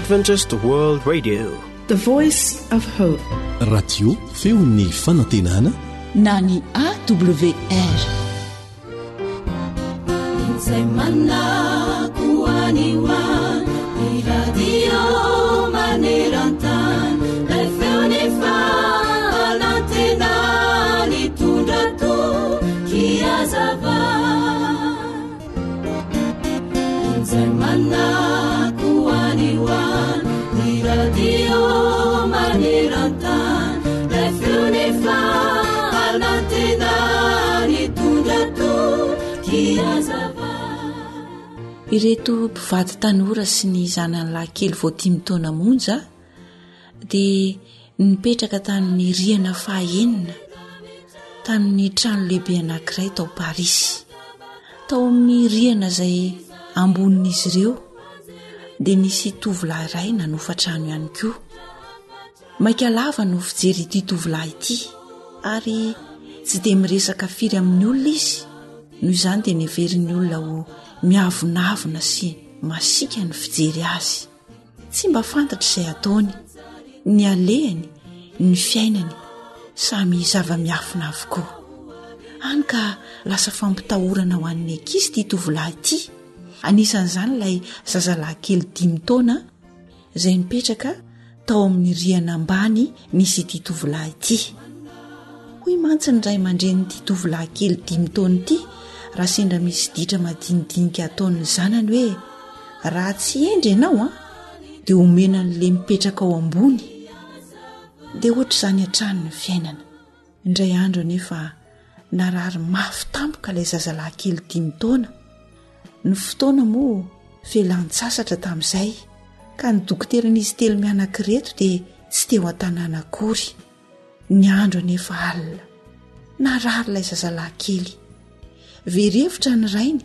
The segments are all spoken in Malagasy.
Adventist World Radio, the voice of hope. Radio feon'ny fanantenana na ny AWR. Semana kuaniwa radio manerantan lefeoni fanantena ni tundrato kiazava. Semana kuaniwa radio manerantan lefeoni fanantena ni tundrato kiazava. Ireto mpivady tanora sy ny zanany lahy-kely vao 10 taona monja dia nipetraka tamin'ny rihana fahaenina tamin'ny trano lehibe anankiray tao Parisy. Tao amin'ny rihana izay ambonin'izy ireo dia nisy tovolahy iray nanofa trano ihany koa. Maika lava no fijery ity tovolahy ity ary tsy dia miresaka firy amin'ny olona izy. Noho izany dia neverin'ny olona ho miavonavona sy masika ny fijery azy. Tsy mba fantatra izay ataony, ny alehany, ny fiainany samy zava-miafina avokoa. Hany ka lasa fampitahorana ho an'ny ankizy ity tovolahy ity. Anisan'izany ilay zazalahy kely 10 taona izay mipetraka tao amin'ny rihana ambany nisy ity tovolahy ity. Hoy mantsy ny ray aman-dren'ity tovolahy kely 10 taona ity, raha sendra misy ditra madinidinika ataon'ny zanany hoe raha tsy endry ianao dia omena n'le mipetraka ao ambony. Dia ohatr' izany hatrany ny fiainana. Indray andro anefa narary mafy tampoka ilay zazalahy kely 10 taona. Ny fotoana moa felan-tsasatra tamin'izay ka ny dokoteran'izy telo mianankireto dia tsy teo an-tanàna akory. Ny andro anefa alina narary ilay zazalahy kely. Verevitra ny rainy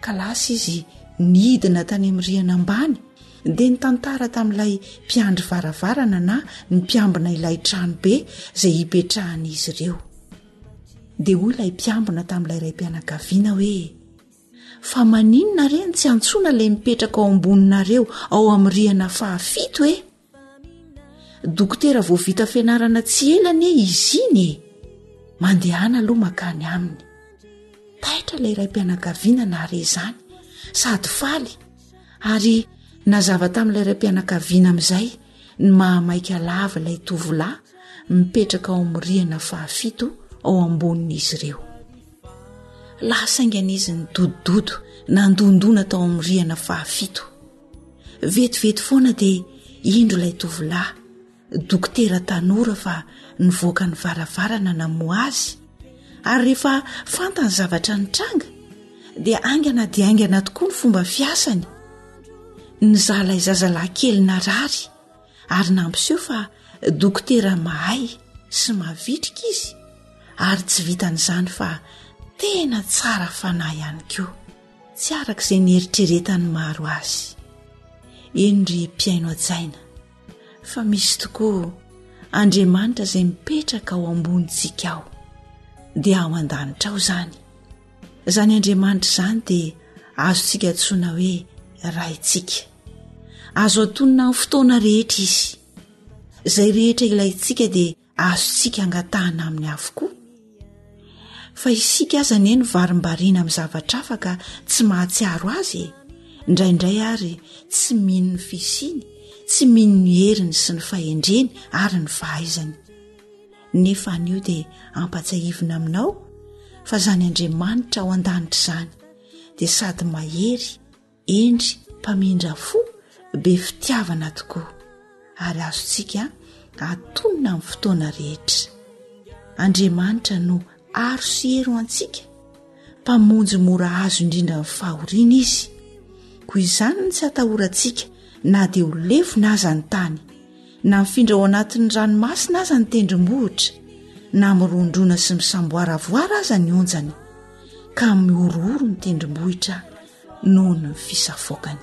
ka lasa izy nidina tany amin'ny rihana ambany dia nitantara tamin'ilay mpiandry varavarana na ny mpiambina ilay trano be izay hipetrahan'izy ireo. Dia hoy ilay mpiambina tamin'ilay ray mpianakaviana hoe fa maninona reny tsy antsoina ilay mipetraka ao amboninareo ao amin'ny rihana fahafito e? Dokotera vao vita fianarana tsy elany izy iny e. Mandehana aloha makany aminy. Taitra ilay ray mpianakaviana nahare izany sady faly ary nazava tamin'ilay ray mpianakaviana amin'izay ny mahamaika lava ilay tovolahy mipetraka ao amin'ny rihana fahafito ao ambonin'izy ireo. Lasaingan'izy ny dododo nandondona tao amin'ny rihana fahafito. Vetivety foana dia indro ilay tovolahy dokotera tanora fa nivoaka ny varavarana namoa azy. Ary rehefa fantany zavatra nitranga dia aingana dia aingana tokoa ny fomba fiasany. Nizalay zazalahy kely narary ary nampiseho fa dokotera mahay sy mavitrika izy ary tsy vitan'izany fa tena tsara fanahy ihany koa. Tsy arak'izay nieritreretany maro azy. Eny ry mpiaino an-tsaina fa misy tokoa Andriamanitra izay mipetraka ao ambonitsika ao dia ao an-danitra ao izany. Izany Andriamanitra izany dia azontsika antsoina hoe raintsika. Azo antonina amin'ny fotoana rehetra izy. Izay rehetra ilayntsika dia azontsika angatahana aminy avokoa. Fa isika aza anie ny varim-bariana amin'ny zavatra hafa ka tsy mahatsiaro azy. Indraindray ary tsy mino ny fisiny, tsy mino ny heriny sy ny fahendreny ary ny fahaizany. Nefa anio dia ampatsahivina aminao fa zany Andriamanitra ao an-danitra izany dia sady mahery, endry, mpamindra fo, be fitiavana tokoa ary azontsika atonina amin'ny fotoana rehetra. Andriamanitra no aro sy hery ho antsika, mpamonjy mora azo indrindra ny fahoriana izy. Koa izany no tsy atahorantsika na dia ho levo na aza ny tany, na mifindra ao anatin'ny ranomasina aza ny tendrombohitra, na mirondrona sy misamboaravoara aza ny onjany, ka miorooro ny tendrombohitra noho ny fisafoakany.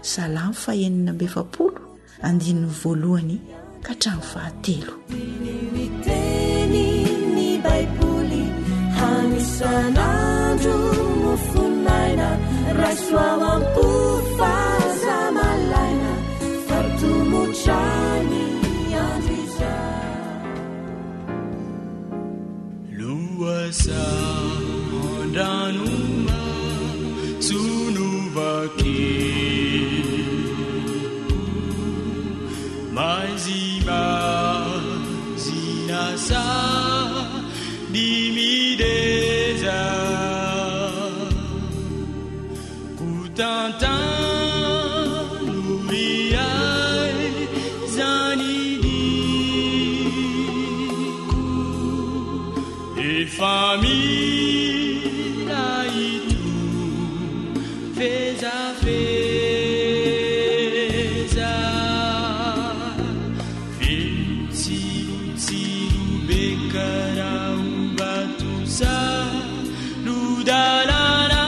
Salamo 1:7 ka hatramin'ny 8. Miteny Baiboly hanisan'andro mofonaina raisoao am-po fazamalaina kuasa ondanuma sunuvake mazima zinasa dimideza kutanta família e tu fez a feza Firu becara batusa ludalana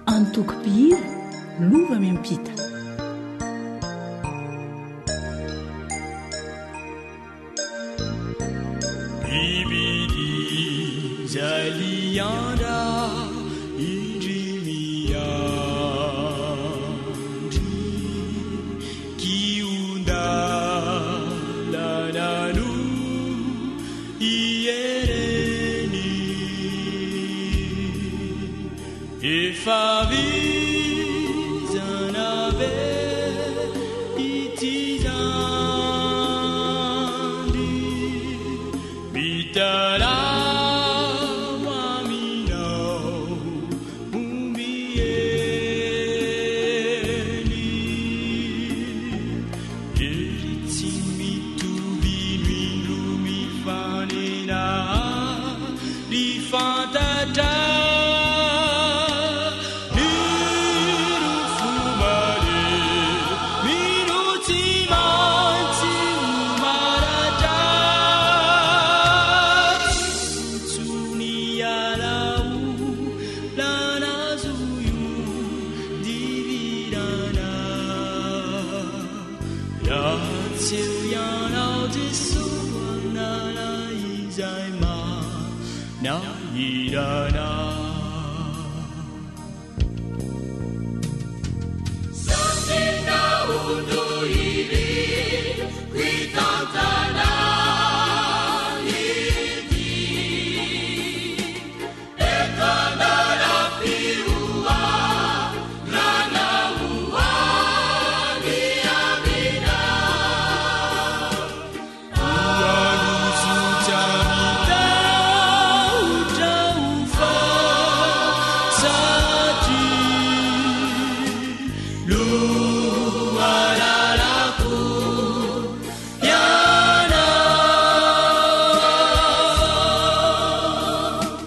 Antokopihira lova miampita. Bibidi zalianda indrimiandri kiunda lananu iereni efavi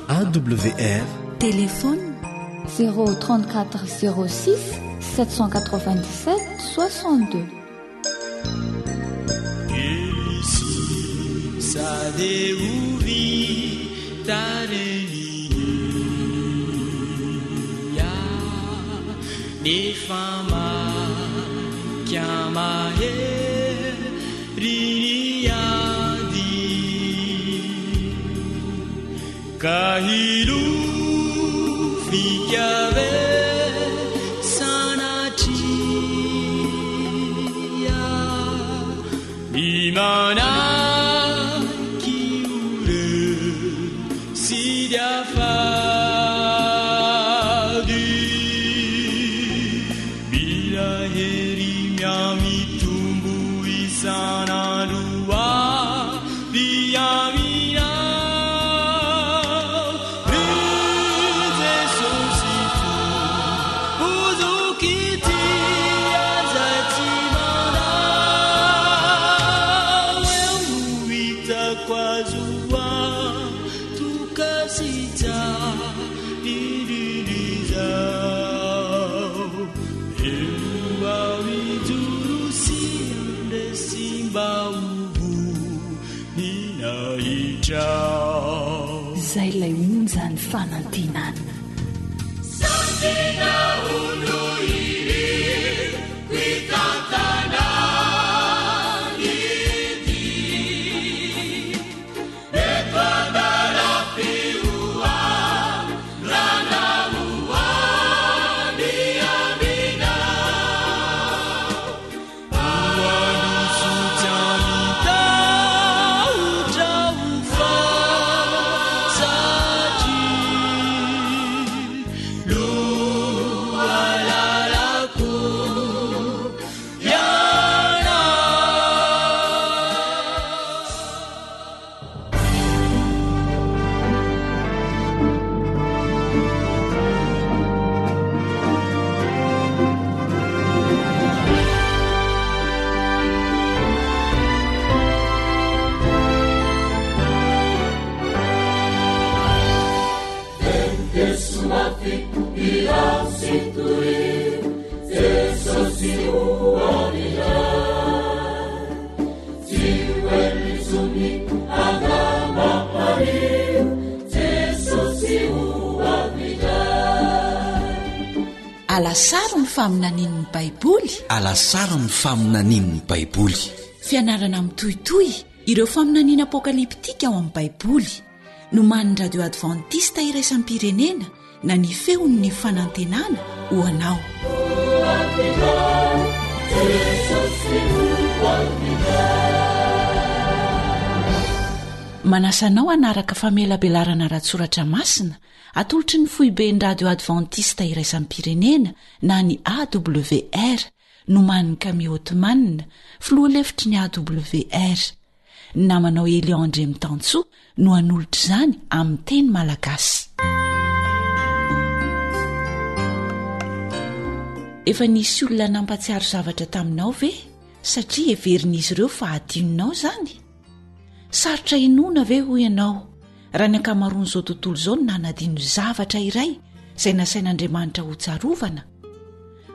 AWR Téléphone 034 06 797 62. Kahilu fikiave sanatia imana kiure si diafady mila hery miamitombo isan'androa diamina ry jesosy to ozokity azatsy manao eo no hitako azoa tokasitsa iririzao eo awitorosi ndesimba ovo ninahitrao zay lay onjany fanantenana Santina uno iri kuitantana iti Netwandala piua rana mua diamina Ualusutiamita utraufa sati lualalako yana alasaro ny faminanin'ny baiboly alasaro ny faminanin'ny baiboly fianarana mitohitoy ireo faminaniana apokaliptika ao amin'ny baiboly no man'ny radio advantista iraisam-pirenena na ny feon'ny fanantenana ho anao manasanao anaraka famelabelarana ratsoratra masina atolotry ny foiben'ny radio advantista iraisam-pirenena na ny awr no man'ny kamiotomanina filoalefitry ny awr namanao Eliandre Mitantsoa no anolotra izany amin'ny teny malagasy efa nisy olona nampatsiaro zavatra taminao ve satria everin'izy ireo fa adinonao zany sarotra inona ve ho ianao raha ny ankamaroany izao tontolo izao no nanadino zavatra iray izay nasain'Andriamanitra ho tsarovana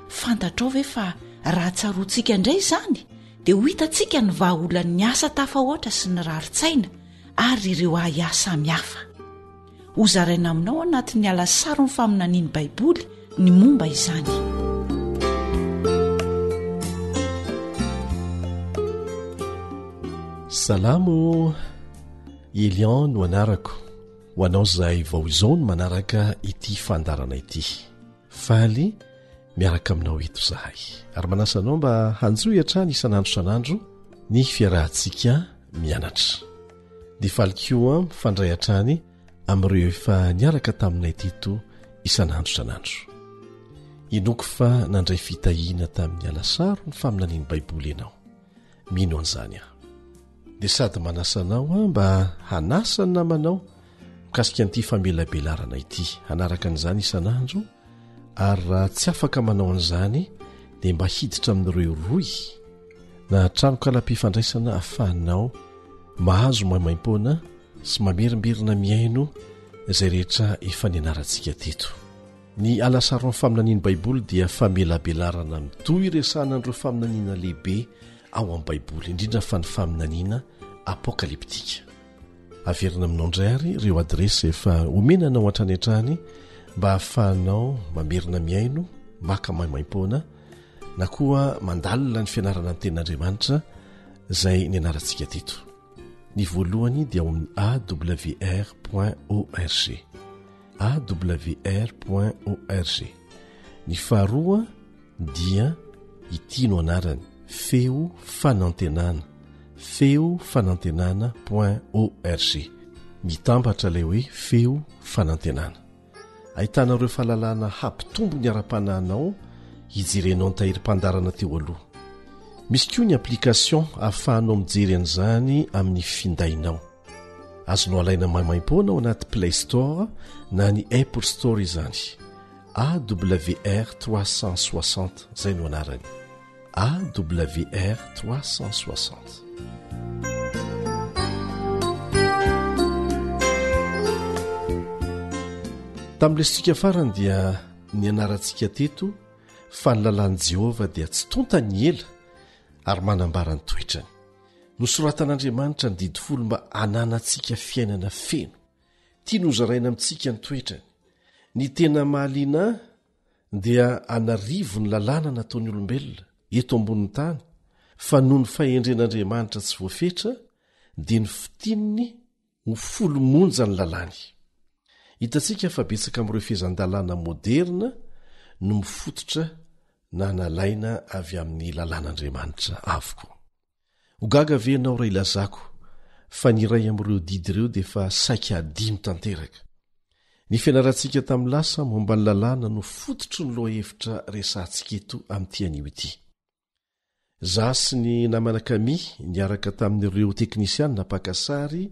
fantatrao ve fa raha tsaroantsika indray izany dia ho hitantsika ny vahaolan'ny asa tafahoatra sy ny raritsaina ary ireo ahia samihafa ho zaraina aminao anatin'ny alasaro ny faminaniany baiboly ny momba izany salamo Elian no anarako ho anao izay vao izao no manaraka ity fandarana ity faly miaraka aminao eto zahay ary manasanao mba hanjoy hatrany isan'andro san'andro ny fiarahantsika mianatra dia faly koa mifandray hatrany amin'ireo efa niaraka taminay tito isan'andro san'andro inoko fa nandray fitahiana tamin'ny alasaro ny faminaniany baiboly ianao mino an'izany aho dia sady manasanao mba hanasany namanao mikasika an'ity famelabelarana ity hanaraka an'izany isan'andro ary raha tsy afaka manao an'izany dia mba hiditra amin'ireo roy na trano kala-pifandraisana ahafahanao mahazo maimaim-poana sy mamerimberina miaino izay rehetra efa nianarantsika teto ny alasaro amin'ny faminaniany baiboly dia famelabelarana mitoy resanan'ireo faminaniana lehibe ao amin'ny baiboly indrindra fa ny faminaniana apokaliptika averina aminao indray ary ireo adresa efa omenanao hatrany hatrany mba hahafahanao mamerina miaino maka maimaim-poana na koa mandalina ny fianarana ny tenin'Andriamanitra izay nianarantsika teto ny voalohany dia ao amin'ny awr.org awr.org ny faharoa dia ity no anarany feo fanantenana.org mitambatra ilay hoe feo fanantenana. Ahitanareo fahalalana hampitombo ny ara-panahinao hijerenao ny tahirim-pandarana teo aloha. Misy koa ny application ahafahanao mijery an'izany amin'ny findainao. Azonao alaina maimaim-poana ao anaty Play Store na ny Apple Store izany. AWR 360 zay no anarany. AWR 360. Tamin'ilesika farany dia ny anarantsika teto fa ny lalàn'i Jehova dia tsy tontany ela ary manambara ny toetrany. Nosoratan'Andriamanitra ny didy folo mba ananantsika fiainana feno. Tia nozaraina amintsika ny toetrany. Ny tena mahaliana dia anarivo ny lalàna nataony olombelona eto ambonin'ny tany, fa noho ny fahendren'Andriamanitra tsy voafetra dia ny fitininy ho folo-monja ny lalàny. Hitantsika fa betsaka amin'ireo fehezan-dalàna moderna no mifototra na nalaina avy amin'ny lalàn'Andriamanitra avokoa. Ho gaga venao ray ilazako fa ny iray amin'ireo didy ireo dia efa saika adino tanteraka. Ny fianarantsika tamin'ny lasa momba ny lalàna no fototry ny lohahevitra resantsika eto amin'ity anio ity. Za sy ny namana Kami niaraka tamin'ireo teknisianina mpakasary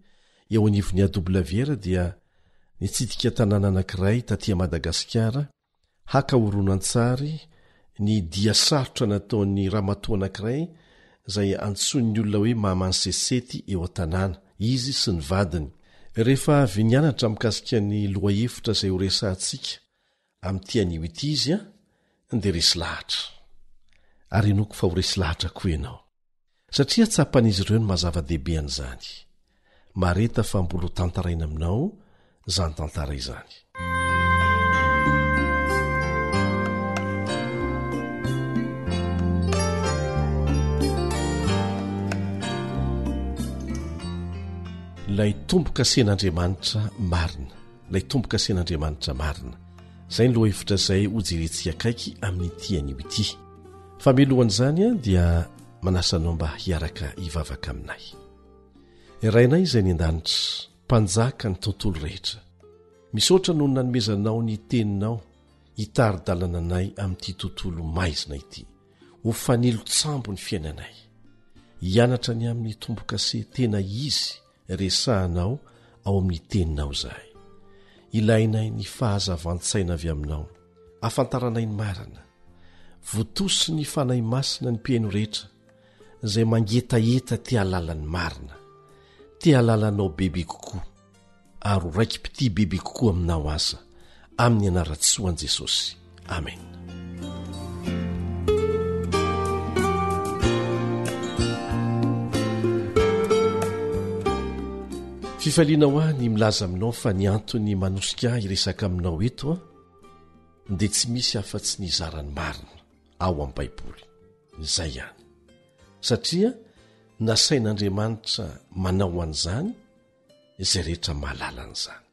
eo anivon'ny AWR dia nitsidika tanàna anankiray taty Madagasikara, haka horonan-tsary ny dia sarotra nataon'ny ramatoa anankiray izay antsoin'ny olona hoe Maman Sesety eo an-tanàna, izy sy ny vadiny. Rehefa avy nianatra mikasika ny lohahevitra izay ho resantsika amin'ity anio ity izy dia resy lahatra. Ary enoko fa ho resy lahatra koa ianao. Satria tsapan'izy ireo ny mazava-dehibe an'izany. Mareta fa mbola ho tantaraina aminao izany tantara izany. Lay tomboka sen'Andriamanitra marina. Lay tomboka sen'Andriamanitra marina. Izay ny lohahevitra izay ho jerentsika akaiky amin'ity anio ity. Fa milohan'izany dia manasanao mba hiaraka hivavaka aminay. Irainay izay ny an-danitra, mpanjaka ny tontolo rehetra. Misaotra noho nanomezanao ny teninao hitari-dalana anay amin'ity tontolo maizina ity. Ho fanilo-tsambo ny fiainanay. Hianatra ny amin'ny tombo-kase tena izy resahanao ao amin'ny teninao izahay. Ilainay ny fahazavan-tsaina avy aminao. Afantaranay ny marina. Votosi ny fanahy masina ny mpiaino rehetra izay mangetaeta tia lalany marina. Tia lalanao bebe kokoa. Ary raiki-pity bebe kokoa aminao aza. Amin'ny anaratsoan Jesosy. Amen. Fifaliana ho ahy ny milaza aminao fa ny antony manosika iresaka aminao eto dia tsy misy afa-tsy ny zarany marina ao amin'ny Baiboly. Izay ihany. Satria nasain'Andriamanitra manao an'izany izay rehetra mahalala an'izany.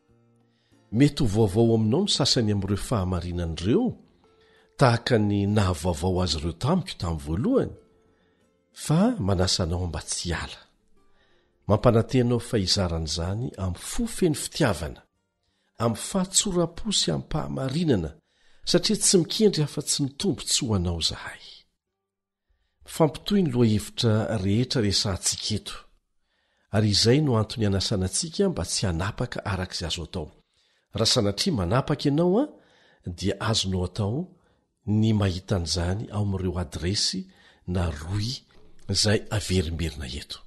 Mety ho vaovao aminao ny sasany amin'ireo fahamarinan'ireo tahaka ny nahavaovao azy ireo tamiko tamin'ny voalohany, fa manasanao mba tsy hiala. Mampanantenao fa izaran'izany amin'ny fofeny fitiavana, amin'ny fahatsoram-po sy amin'ny mpahamarinana, satria tsy mikendry afa-tsy ny tombontsoa ho anao zahay. Fampitohy ny lohahevitra rehetra resantsika eto, ary izay no antony anasanantsika mba tsy hanapaka arak'izay azo atao. Raha sanatria manapaka ianao dia azonao atao ny mahita an'izany ao amin'ireo adresy na roy izay averimberina eto.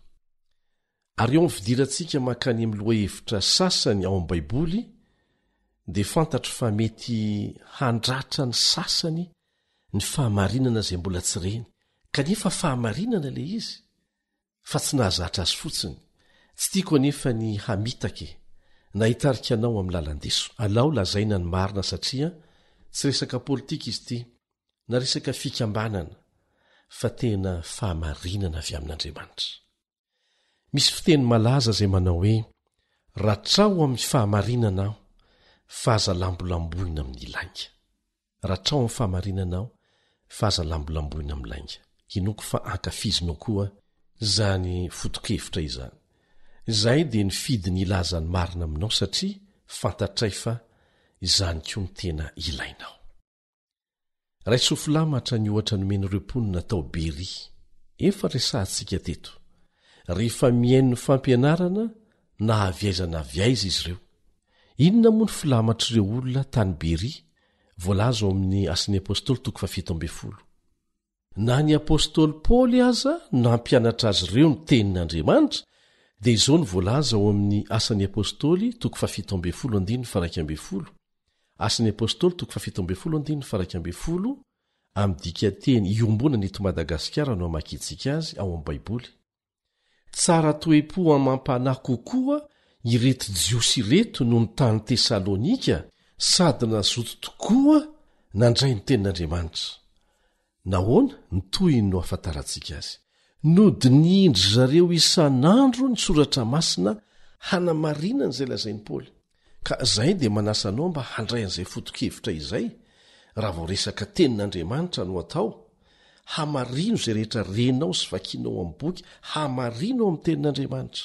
Ary eo fidirantsika mankany amin'ny lohahevitra sasany ao amin'ny Baiboly dia fantatra fa mety handratra ny sasany ny fahamarinana izay mbola tsy reny, kanefa fahamarinana ilay izy fa tsy nahazatra azy fotsiny. Tsy tiako anefa ny hamitake na hitarika anao amin'ny lalandeso. Alao lazaina ny marina satria tsy resaka politika izy ity na resaka fikambanana fa tena fahamarinana avy amin'Andriamanitra. Misy fiteny malaza izay manao hoe ratrao amin'ny fahamarinana aho fa aza lambolamboina amin'ny lainga. Ratrao amin'ny fahamarinana aho fa aza lambolamboina amin'ny lainga. Hinoko fa ankafizinao koa izany foto-kevitra izany. Izay dia ny fidy ny ilazany marina aminao satria fantatray fa izany koa ny tena ilainao. Raisofilamatra ny ohatra nomeny reponina tao Bery efa resahantsika teto. Rehefa miaino ny fampianarana na aviaizana aviaiza izy ireo. Inona moa ny filamatr'ireo olona tany Bery? Voalaza ao amin'ny Asan'ny Apôstôly 7:10. Na ny apôstôly Paoly aza nampianatra azy ireo ny tenin'Andriamanitra dia izao ny voalaza ao amin'ny Asan'ny Apôstôly 7:11. Asan'ny Apôstôly 7:11 amin'ny dika teny iombonana eto Madagasikara no hamakitsika azy ao amin'ny Baiboly. Tsara toe-po amampanahy kokoa ireto jiosy ireto no ny tany Tesalonika sady nazoto tokoa nandray ny tenin'Andriamanitra. Nahoana nitoy no afantarantsika azy. Nodiniindry zareo isan'andro ny soratra masina hanamarinana izay lazainy Paoly. Ka izay dia manasanao mba handray an'izay foto-kevitra izay raha vao resaka tenin'Andriamanitra no atao. Hamarino izay rehetra renao sy vakianao amin'ny boky, hamarino amin'ny tenin'Andriamanitra.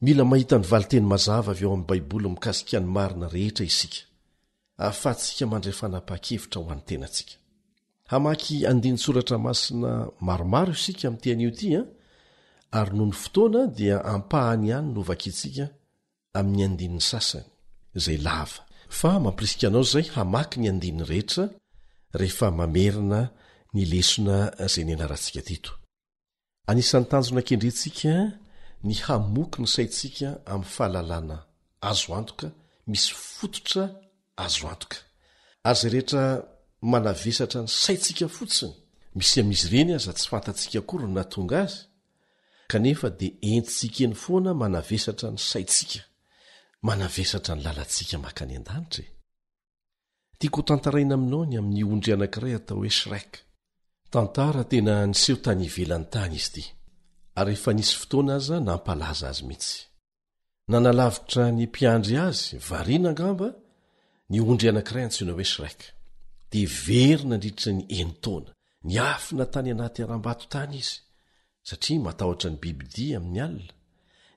Mila mahita ny valiteny mazava avy ao amin'ny Baiboly mikasika ny marina rehetra isika, ahafahantsika mandray fanapahan-kevitra ho an'ny tenantsika. Hamaky andiny soratra masina maromaro isika amin'ny tean'io ity, ary noho ny fotoana dia ampahany ihany no vakiantsika amin'ny andininy sasany izay lava. Fa mampirisika anao izay hamaky ny andiny rehetra rehefa mamerina ny lesona izay ny anarantsika tito. Anisan'ny tanjona kendrentsika ny hamoky ny saintsika amin'ny fahalalana azo antoka, misy fototra azo antoka. Ary izay rehetra manavesatra ny saintsika fotsiny, misy amin'izy ireny aza tsy fantatsika akory ny nahatonga azy, kanefa dia entsika eny foana manavesatra ny saintsika, manavesatra ny lalantsika makany an-danitra. Tiako tantaraina aminao ny amin'ny ondry anankiray atao hoe Shrek. Tantara tena niseho tany ivelan'ny tany izy ity, ary efa nisy fotoana aza nampalaza azy mihitsy. Nanalavitra ny mpiandry azy variana angamba ny ondry anankiray antsoina hoe Shrek. Dia verina ndritra ny 9 taona, niafina tany anaty aram-bato tany izy, satria matahotra ny bibidia amin'ny alina,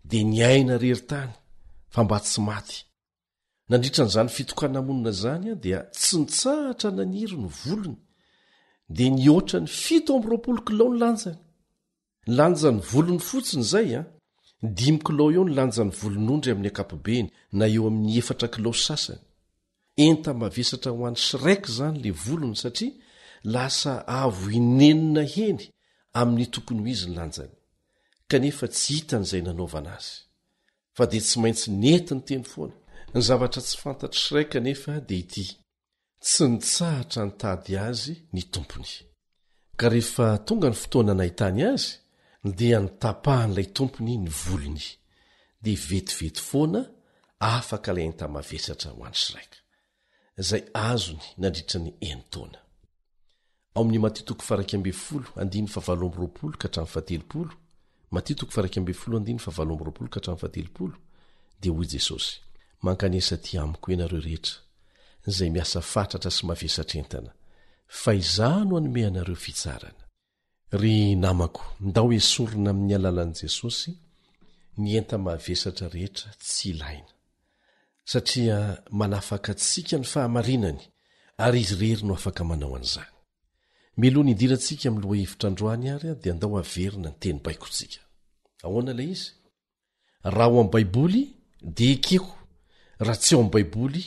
dia niaina rery-tany fa mba tsy maty. Nandritra n'izany fitokana monina zany dia tsy nitsahatra naniry ny volony, dia nioatra ny 720 kilao ny lanjany. Lanjany volony fotsiny zay 5 kilao eo ny lanjany volon'ondry amin'ny ankapobeny, na eo amin'ny 4 kilao sasany. Enta mavesatra ho an'ny Shrek zany le volony, satria lasa avo inenina heny amin'ny tokony ho izy ny lanjany, kanefa tsy hitan'izay nanaovana azy, fa dia tsy maintsy nentiny teny foana. Ny zavatra tsy fantatry Shrek nefa dia ity: tsy nitsahatra nitady azy ny tompony. Ka rehefa tonga ny fotoana nahitany azy, dia nitapahan'ilay tompony ny volony, dia vetivety foana afaka ilay enta mavesatra ho an'ny Shrek, izay azony nandritra ny 9 taona. Ao amin'ny Matia 12:17 Matia 12:17 dia hoy Jesosy: mankanesa ty amiko ianareo rehetra izay miasa fatratra sy mavesatra entana, fa izaho no hanome anareo fitsarana. Ry namako, ndao esorina amin'ny alalan'i Jesosy, ny enta mavesatra rehetra tsy ilaina, satria manafaka antsika ny fahamarinany, ary izy rery no afaka manao an'izany. Meloha ny idirantsika amin'ny loha hevitra androany ary dia andao averina ny teny baikotsika. Ahoana ilay izy? Raha ao amin'ny Baiboly dia ekeko, raha tsy ao amin'ny Baiboly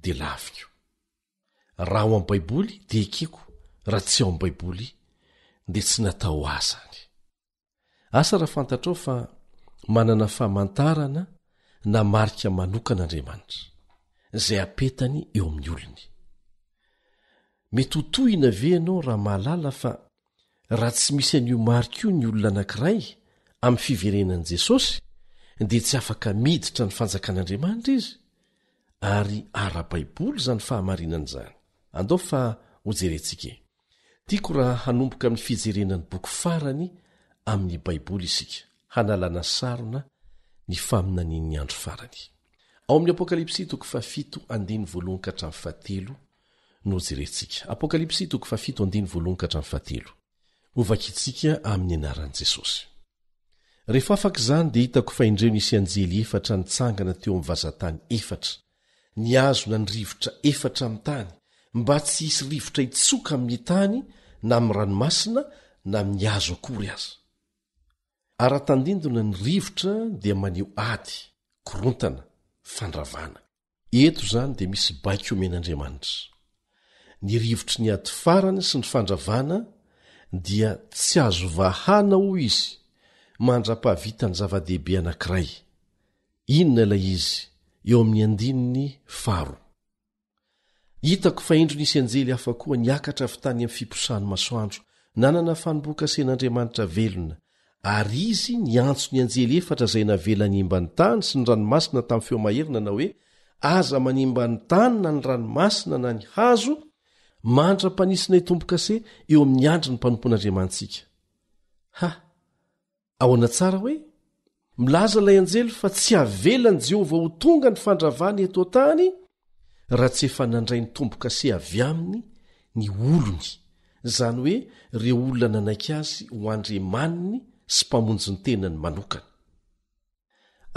dia laviko. Raha ao amin'ny Baiboly dia ekeko, raha tsy ao amin'ny Baiboly dia tsy natao asany. Asa raha fantatrao fa manana famantarana na marika manokan'Andriamanitra izay apetany eo amin'ny olony. Mety ho tohina ve ianao raha mahalala fa raha tsy misy an'io marika io ny olona anankiray amin'ny fiverenan'i Jesosy dia tsy afaka miditra ny fanjakan'Andriamanitra izy? Ary ara-Baiboly zany fahamarinan'izany. Andao fa ho jerentsika. Tiako raha hanomboka amin'ny fijerenany boky farany amin'ny Baiboly isika, hanalana sarona ny faminanian'ny andro farany. Ao amin'ny Apokalipsy 7:1-7 no jerentsika. Apokalipsy 7:1-7 ho vakitsika amin'ny anaran'i Jesosy. rehefa afaka izany dia hitako fa indreo nisy anjely efatra nitsangana teo amin'ny vazantany efatra niazona ny rivotra efatra amin'ny tany mba tsy hisy rivotra hitsoka amin'ny tany na amin'ny ranomasina na amin'ny hazo akory aza. Ara-tandindona ny rivotra dia maneho ady, korontana, fandravana. Eto izany dia misy baiko omen'Andriamanitra. Ny rivotry ny ady farany sy ny fandravana dia tsy azo vahana hoy izy mandra-pahavita ny zava-dehibe anankiray. Inona ilay izy? Eo amin'ny 9. Hitako fa indro nisy anjely hafa koa niakatra avy tany amin'ny fiposahany masoandro, nanana fanombokasen'Andriamanitra velona, ary izy niantso ny anjely efatra izay navela nimba ny tany sy ny ranomasina tamin'ny feo maherina na hoe aza manimba ny tany na ny ranomasina na ny hazo mandra-panisina itombo-kase eo amin'ny andro ny mpanompon'Andriamantsika. Ahoana tsara hoe milaza ilay anjely fa tsy havelan'i Jehovah ho tonga ny fandravany eto tany raha tsy efa nandray ny tombo-kase avy aminy ny olony, izany hoe ireo olona nanaiky azy ho andriamaniny sy mpamonjy ny tenany manokana.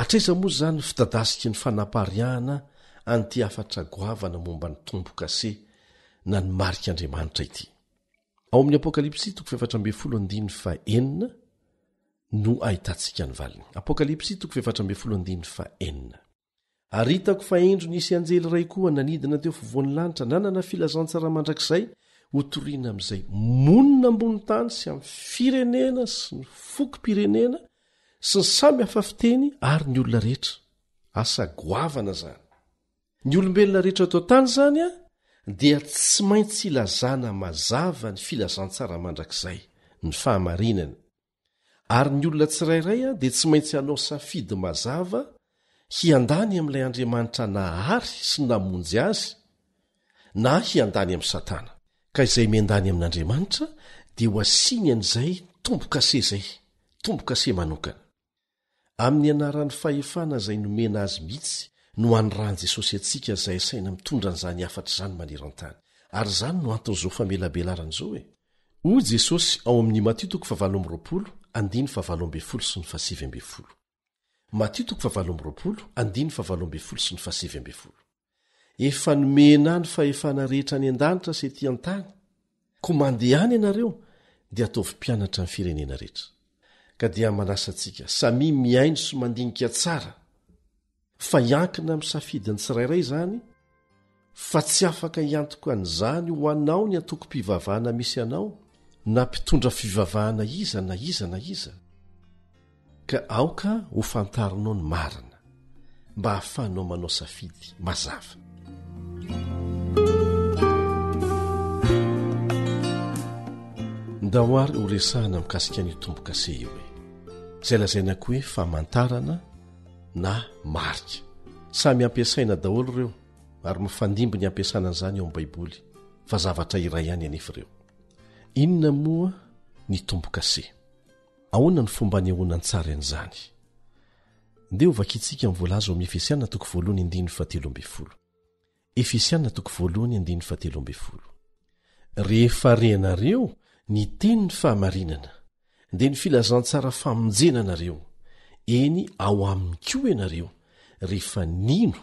Atraiza moa izany fitadasiky ny fanapariahana an'ity afatra goavana momba ny tombo-kase na ny marik'Andriamanitra ity. Ao amin'ny Apokalipsy 4:9 no ahitantsika ny valiny. Apokalipsy 4:9. Ary hitako fa indro nisy anjely iray koa nanidina teo fovoan'ny lanitra, nanana filazantsara mandrakizay ho toriana amin'izay monina ambony tany sy amin'ny firenena sy ny fokom-pirenena sy ny samy hafa fiteny ary ny olona rehetra. Asa goavana zany. Ny olombelona rehetra eto tany zany dia tsy maintsy ilazana mazava ny filazantsara mandrakizay, ny fahamarinana. Ary ny olona tsirairay dia tsy maintsy hanao safidy mazava hiandany amin'ilay Andriamanitra nahary sy namonjy azy na hiandany amin'ny Satana. Ka izay miandany amin'Andriamanitra dia ho asiny an'izay tombo-kase izay, tombo-kase manokana. Amin'ny anaran'ny fahefana izay nomena azy mihitsy no anorahan'i Jesosy antsika izay saina mitondra an'izany afatra izany maneran-tany. Ary izany no anton'izao famelabelarana izao hoe hoy Jesosy ao amin'ny Matthieu 7:20 sy ny 7:20. Matthieu 7:20 sy ny 7:20. Efa nomena ny fahefana rehetra any an-danitra sy ety an-tany, ko mandeha any ianareo dia ataovy mpianatra ny firenena rehetra. Ka dia manasa antsika samy miaino sy mandinika tsara, fa hiankina amin'ny safidy ny tsirairay izany, fa tsy afaka hiantoka an'izany ho anao ny antoko-pivavahana misy anao na mpitondra fivavahana iza na iza na iza. Ka aoka ho fantarinao ny marina mba hahafahanao manao safidy mazava. Ndahoary ho resahana mikasika ny tombo-kase io hoe izay lazaina koa hoe famantarana na marika. Samy ampiasaina daholo ireo ary mifandimby ny ampiasana an'izany eo amin'ny Baiboly, fa zavatra iray ihany anefa ireo. Inona moa ny tombo-kase? Ahoana ny fomba nehoana ny tsara an'izany? Ndeo vakitsika amin'ny voalaza ao amin'ny Efesiana 1:13. Efesiana 1:13. Rehefa renareo ny teny ny fahamarinana dia ny filazantsara famonjena nareo, eny ao aminy koa ianareo rehefa nino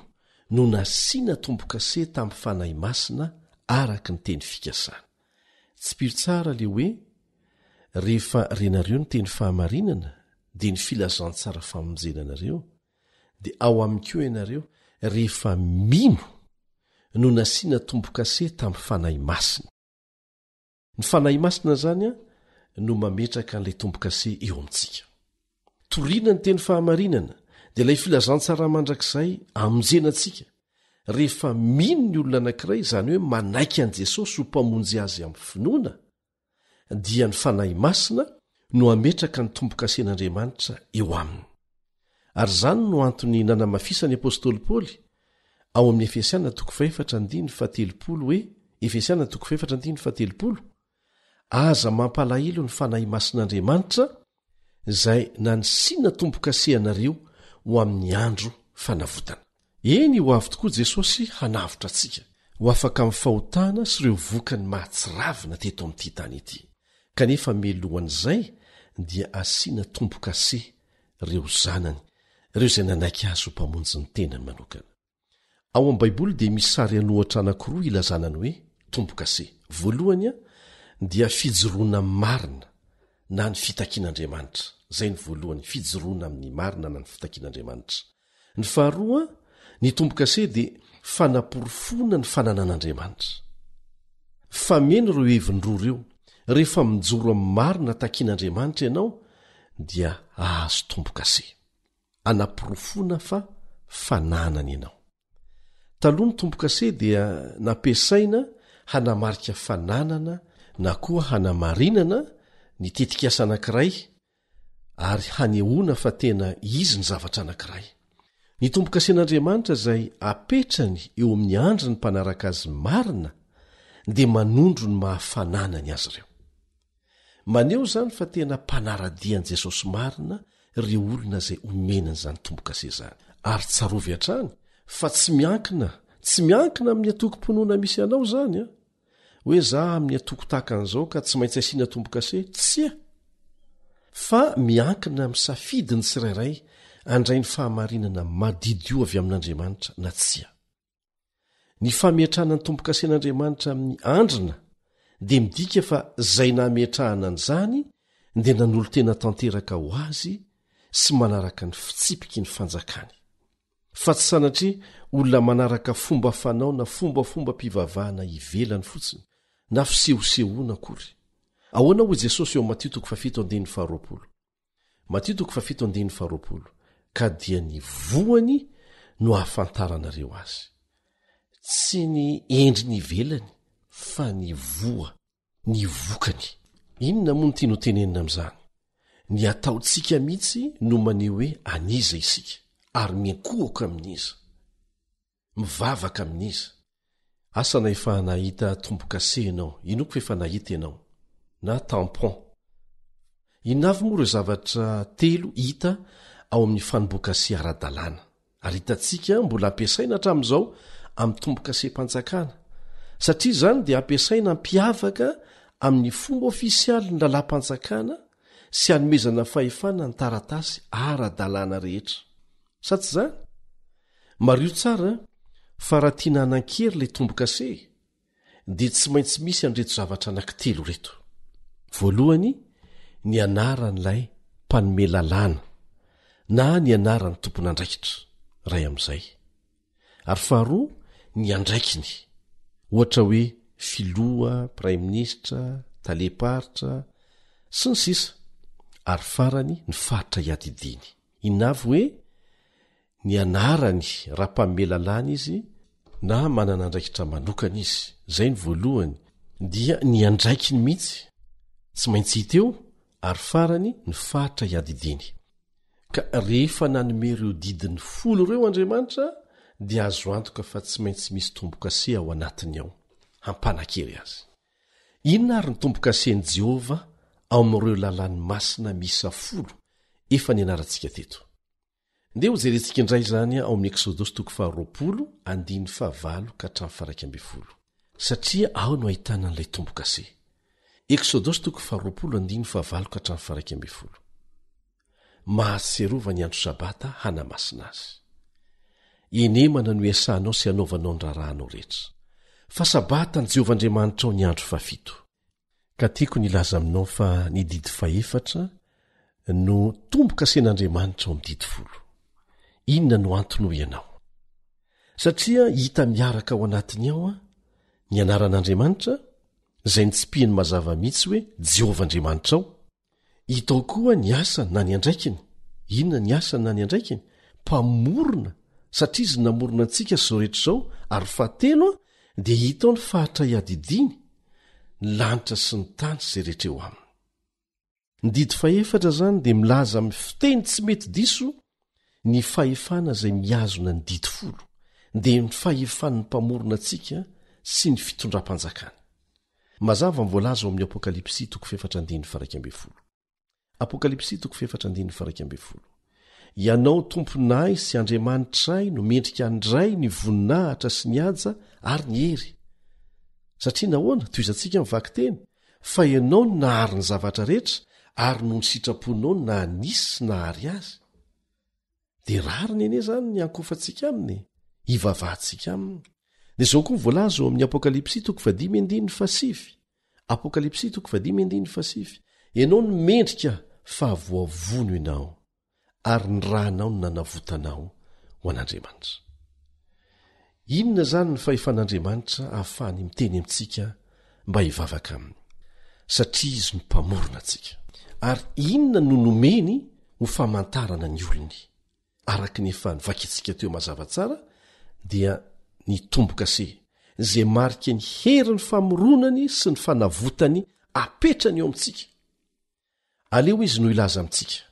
no nasiana tombo-kase tamin'ny fanahy masina araka ny teny fikasana. Tsy piro tsara le hoe rehefa renareo ny teny fahamarinana dia ny filazantsara famonjena nareo, dia ao aminy koa ianareo rehefa mino no nasiana tombo-kase tamin'ny fanahy masina. Ny fanahy masina zany no mametraka n'ilay tombo-kase eo amintsika. Toriana ny teny fahamarinana dia ilay filazantsara mandrakizay amonjena antsika rehefa mino ny olona anankiray, izany hoe manaiky an' Jesosy ho mpamonjy azy amin'ny finoana, dia ny fanahy masina no ametraka ny tombo-kasen'Andriamanitra eo aminy. Ary izany no antony nanamafisany apôstôly Paoly ao amin'ny Efesiana 4:7 hoe Efesiana 4:7 aza mampalahelo ny fanahy masin'Andriamanitra izay nanisiana tombo-kase anareo ho amin'ny andro fanavotana. Eny ho avy tokoa Jesosy hanavotra antsika ho afaka amin'ny fahotana sy ireo vokany mahatsiravina teto amin'ity tany ity. Kanefa melohan'izay dia asiana tombo-kase reo zanany ireo izay nanaiky azy ho mpamonjy ny tenany manokana. Ao amin'ny baiboly dia misy sary anohatra anankiroa ilazanany hoe tombo-kase. Voalohany dia fijoroana marina na ny fitakian'Andriamanitra. Zay ny voalohany, fijoroana amin'ny marina na ny fitakian'Andriamanitra. Ny faharoa, ny tombo-kase dia fanaporofona ny fananan'Andriamanitra. Fameno ireo hevin-droa ireo. Rehefa mijoro amin'ny marina takian'Andriamanitra ianao dia ahazo tombo-kase. Anaporofona fa fananana ianao. Taloha ny tombo-kase dia nampiasaina hanamarika fananana na koa hanamarinana ny tetikasa anankiray ary hanehoana fa tena izy ny zavatra anankiray. Ny tombo-kasen'Andriamanitra izay apetrany eo amin'ny andro ny mpanaraka azy marina dia manondro ny mahafananany azy ireo. Maneho izany fa tena mpanaradian'i Jesosy marina ireo olona izay omenany izany tombo-kase izany. Ary tsarovy hatrany fa tsy miankina amin'ny atoko-ponoana misy anao izany hoe za amin'ny atoko tahaka an'izao ka tsy maintsy asiana tombo-kase, tsy fa miankina amin'ny safidiny tsirairay andray ny fahamarinana madidio avy amin'Andriamanitra na tsia. Ny fametrahana ny tombo-kasen'Andriamanitra amin'ny andrina dia midika fa zay nametrahana an'izany dia nanolo tena tanteraka ho azy sy manaraka ny fitsipiky ny fanjakany. Fa tsy sanatria olona manaraka fomba fanao na fombafomba mpivavahana ivelany fotsiny na fisehosehoana akory. Ahoana hoy Jesosy eo Matio 7:12. Matio 7:12 ka dia ny voany no ahafantaranareo azy. Tsy ny endriny ivelany fa ny voa, ny vokany. Inona moa no tiano tenenina amin'izany? Ny ataontsika mihitsy no maneho hoe aniza isika ary miankohaka amin'iza, mivavaka amin'iza. Asa na efa nahita tombo-kase ianao, inoko fa efa nahita ianao, na tampon. Inavy moa ireo zavatra telo hita ao amin'ny fanomboan-kase ara-dalàna. Ary hitantsika mbola ampiasaina hatramin'izao amin'ny tombo-kase mpanjakana. Satria izany dia ampiasaina mpiavaka amin'ny fomba ofisialy ny lalam-panjakana sy hanomezana fahefana ny taratasy ara-dalàna rehetra. Sa tsy izany? Mario tsara fa raha tiana hanan-kery ilay tombo-kase dia tsy maintsy misy an'ireto zavatra anankitelo reto. Voalohany, ny anaran'ilay mpanome lalàna na ny anaran'ny tompon'andraikitra ray amin'izay. Ary faharoa, ny andraikiny, ohatra hoe filoha, praiminisitra, taleparitra sy ny sisa. Ary farany, ny faritra iadidiny. Inavy hoe ny anarany raha mpanome lalàna izy na manana andraikitra manokana izy. Zay ny voalohany dia ny andraikiny mihitsy tsy maintsy hita eo, ary farany ny faritra iadidiny. Ka rehefa nanome ireo didiny 10 ireo Andriamanitra dia azo antoka fa tsy maintsy misy tombo-kase ao anatiny ao hampanan-kery azy. Inona ary ny tombo-kasen'i Jehova ao amin'ireo lalàny masina misa 10 efa nianarantsika teto? Ndeha ho jerentsika indray izany ao amin'ny Exodosy 20:9-12 satria ao no ahitana an'ilay tombo-kase. Exodosy 20:9-12 Mahatsiarova ny andro sabata hanamasina azy. Enemana no iasanao sy hanaovanao ny rarahanao rehetra. Fa sabata ny Jehovah-Andriamanitra ao ny andro 7. Ka tiako nilaza aminao fa ny didy 4 no tombo-kasen'Andriamanitra ao amin'ny didy 10. Inona no antony ho ianao? Satria hita miaraka ao anatiny ao ny anaran'Andriamanitra izay nitsipihany mazava mihitsy hoe Jehovah-Andriamanitra ao. Hitao koa ny asany na ny andraikiny. Inona ny asany na ny andraikiny? Mpamorona, satria izy namorona antsika zao rehetra izao. Ary fahatelo dia hitao ny faritra iadidiny, ny lanitra sy ny tany izay rehetra eo aminy. Ny didy 4 zany dia milaza amin'ny fiteny tsy mety diso ny fahefana izay miazona ny didy 10 dia ny fahefan'ny mpamorona antsika sy ny fitondram-panjakana. Mazava mivoalaza ao amin'ny Apokalipsy 4:12. Apokalipsy 4:12. Ianao tomponay sy Andriamanitray no mendrika andray ny voninahitra sy ny aja ary ny hery. Satria nahoana toy izantsika mivaky teny fa ianao no nahary ny zavatra rehetra ary no ny sitraponao na nisy sy nahary azy dia rariny ene zany ny ankofantsika aminy hivavahantsika aminy. dia zao koa voalaza eo amin'ny apokalipsy 5:5 apokalipsy 5:5 ianao ny mendrika fa voavono ianao ary ny rahanao no nanavotanao ho an'Andriamanitra. Inona zany ny fahefan'Andriamanitra ahafahany miteny amintsika mba hivavaka aminy? Satria izy no mpamorona antsika. Ary inona no nomeny ho famantarana ny olony? Araka ny efa nivakintsika teo mazava tsara dia ny tombo-kase zay marika ny herin'ny famoronany sy ny fanavotany apetrany eo amintsika. Aleo izy no ilaza amintsika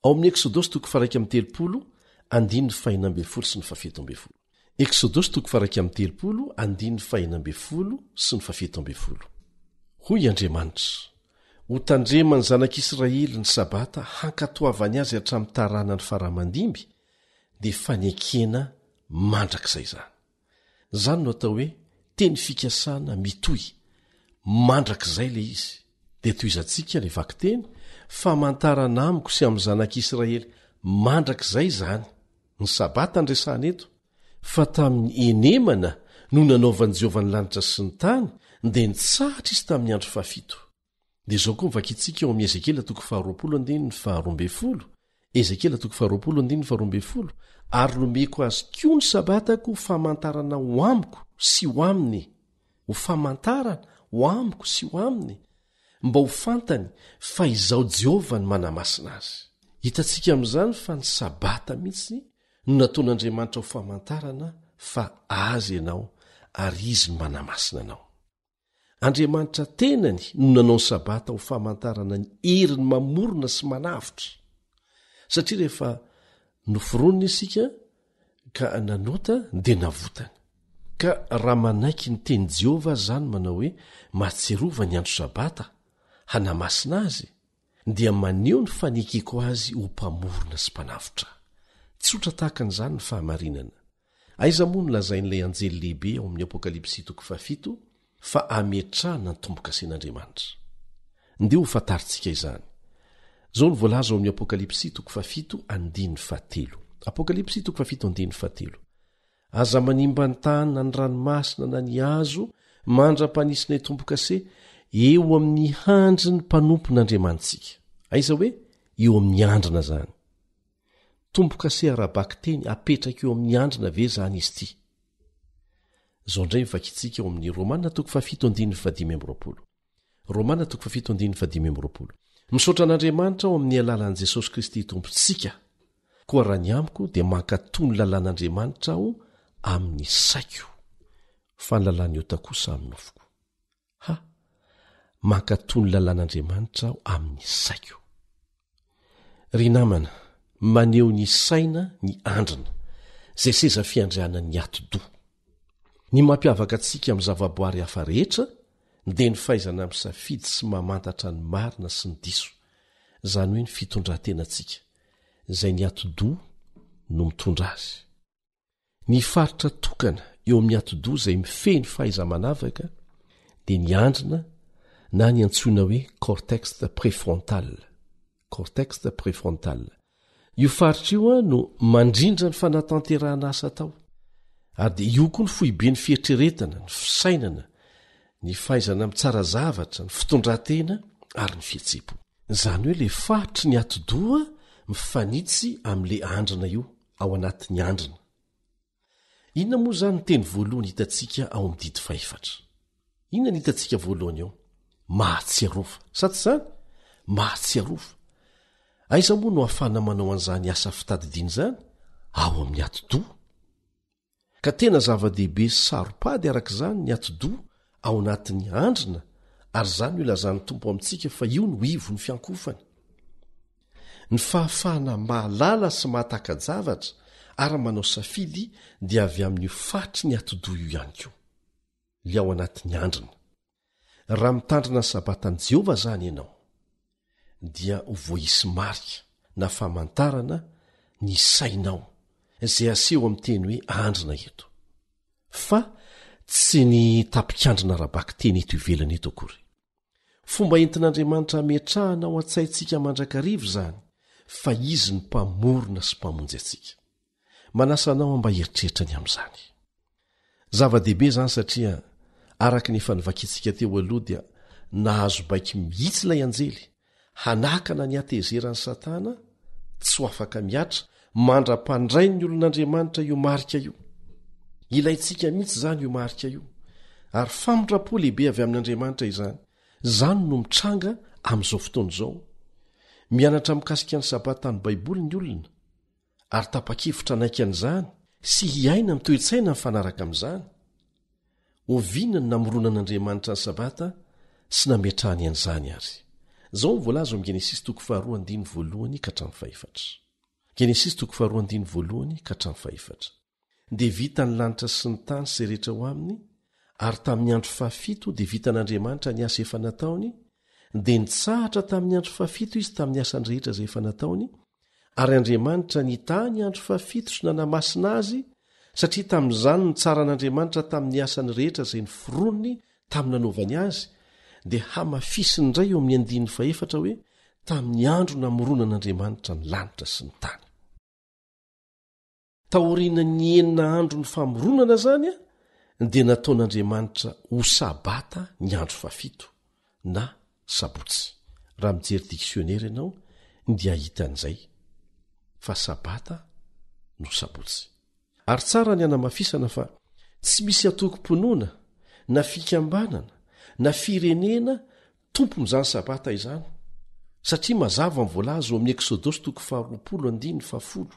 ao amin'ny Exodosy 1:13 andiny 5:12 sy ny 17. Exodosy 1:13 andiny 5:12 sy ny 17. Hoy Andriamanitra, ho tandremany zanak'Israely ny sabata hankatoavany azy hatramin'ny tarana ny faramandimby dia fanekena mandrakizay zany. Zany no atao hoe teny fikasana mitohy, mandrakizay le izy. Dia toy izantsika le vakiteny, famantarana amiko sy amin'ny zanak'Israely mandrakizay zany. Ny sabata ndresahana eto, fa tamin'ny enemana no nanaovan'i Jehovah ny lanitra sy ny tany dia nitsahatra izy tamin'ny andro fahafito. Dia zao koa vakitsika eo amin'ny Ezekela 20:12, Ezekela 20:12, ary nomeko azy koa ny sabatako famantarana ho amiko sy ho aminy, ho famantarana ho amiko sy ho aminy, mba ho fantany fa izao Jehovah ny manamasina azy. Hitantsika amin'izany fa ny sabata mihitsy no nataon'Andriamanitra ho famantarana fa azy ianao ary izy no manamasina anao. Andriamanitra tenany no nanao ny sabata ho famantarana ny heriny mamorona sy manavitra. Satria rehefa noforonina isika ka nanota dia navotany. Ka raha manaiky ny teny Jehovah zany manao hoe mahatserova ny andro sabata hanamasina azy, dia maneho ny fanekeko azy ho mpamorona sy mpanavitra. Tsotra tahaka an'izany ny fahamarinana. Aiza moa no lazain'ilay anjely lehibe ao amin'ny Apokalipsy 7 fa ametrahana ny tombo-kasen'Andriamanitra. Ndeo ho fantaritsika izany. Zao ny voalaza ao amin'ny Apokalipsy 7:13. Apokalipsy 7:13. Aza manimba ny tany na ny ranomasina na ny hazo mandra-panisina ny tombo-kase eo amin'ny handry ny mpanompon'Andriamanitsika. Aiza hoe eo amin'ny andrina zany. Tombo-kase arabaky teny apetraka eo amin'ny andrina ve zany izy ity? Zao ndray mivakitsika eo amin'ny Romana 7:15. Romana 7:15. Misaotra an'Andriamanitra ao amin'ny alalan'i Jesosy Kristy tompontsika. Koa raha ny amiko dia mankatoy ny lalàn'Andriamanitra aho amin'ny saiko, fa ny lalàny ota kosa amin'ny nofoko. Mankatoy ny lalàn'Andriamanitra aho amin'ny saiko. Ry namana, maneho ny saina ny andrina zay seza fiandriana ny ati-do. Ny mampiavaka antsika amin'ny zavaboary hafa rehetra dia ny fahaizana misafidy sy mamantatra ny marina sy ny diso, zany hoe ny fitondrantenantsika izay ny ati-do no mitondra azy. Ny faritra tokana eo amin'ny ati-do izay mifehy ny fahaiza-manavaka dia ny andrina na ny antsoina hoe cortex préfrontal. Cortex préfrontal. Io faritra io no mandrindra ny fanatanterahana asa tao. Ary dia io koa ny fohibe ny fieritreretana, ny fisainana, ny fahaizana mitsara zavatra, ny fitondran-tena ary ny fihetseham-po. Zany hoe le faritry ny ati-doa mifanitsy amin'le andrina io ao anatin'ny andrina. Inona moa zany ny teny voalohany hitantsika ao amin'ny dity 4? Inona ny hitantsika voalohany eo? Mahatsiarova. Sa tsy zany? Mahatsiarova. Aiza moa no ahafana manao an'izany asa fitadidiana zany? Ao amin'ny ati-do. Ka tena zava-dehibe saropady arak'izany ny ati-do ao anatin'ny andrina, ary zany ho ilazan'ny tompo amintsika fa io no ivo ny fiankofany. Ny fahafahana mahalala sy mahatakajavatra ary manao safidy dia avy amin'io fatry ny ati-do io ihany koa, le ao anatin'ny andrina. Raha mitandrina ny sabatan'i Jehovah zany ianao, dia ho voaisy marika na famantarana ny sainao izay aseho amin'ny teny hoe andrina eto, fa tsy ny tapikandrina rabaky teny eto ivelany eto akory. Fomba entin'Andriamanitra ametrahana ao an-tsaintsika mandrakarivo zany, fa izy ny mpamorona sy mpamonjy atsika. Manasa anao mba heritreritra ny amin'izany. Zava-dehibe izany satria araka ny efa nivakintsika teo aloha dia nahazo baiky mihitsy ilay anjely hanakana ny atezeran'ny Satana tsy ho afaka miatra mandra-pandray ny olon'Andriamanitra io marika io. Ilayntsika mihitsy izany io marika io ary famindrapo lehibe avy amin'Andriamanitra izany. Izany no mitranga amin'izao fotoana izao. Mianatra mikasika ny sabata ny Baiboly ny olona ary tapa-kevitra naika an'izany sy hiaina amin'ny toe-tsaina ny fanaraka amin'izany. Oviana ny namoronan'Andriamanitra ny sabata sy nametrahany an'izany ary. Izao ny voalaza amin'ny Genesis 2:1-4 Genesis 2:1-4 dia vita ny lanitra sy ny tany sy rehetra ho aminy, ary tamin'ny andro fahafito dia vita n'Andriamanitra ny asa efa nataony, dia nitsahatra tamin'ny andro fahafito izy tamin'ny asany rehetra izay efa nataony, ary Andriamanitra nitany andro fahafito sy nanamasina azy, satria tamin'izany ny tsaran'Andriamanitra tamin'ny asany rehetra izay ny foronony tamin'ny nanaovany azy, dia hamafisiny indray eo amin'ny 4 hoe tamin'ny andro namoronan'Andriamanitra ny lanitra sy ny tany. Taoriana ny enina andro ny famoronana zany dia nataon'Andriamanitra ho sabata ny andro fahafito na sabotsy. Raha mijery diksionera ianao dia ahita an'izay fa sabata no sabotsy. Ary tsara ny anamafisana fa tsy misy atoko-ponoana na fikambanana na firenena tompon'izany sabata izany, satria mazava ny voalaza ao amin'ny Exodosy 20:10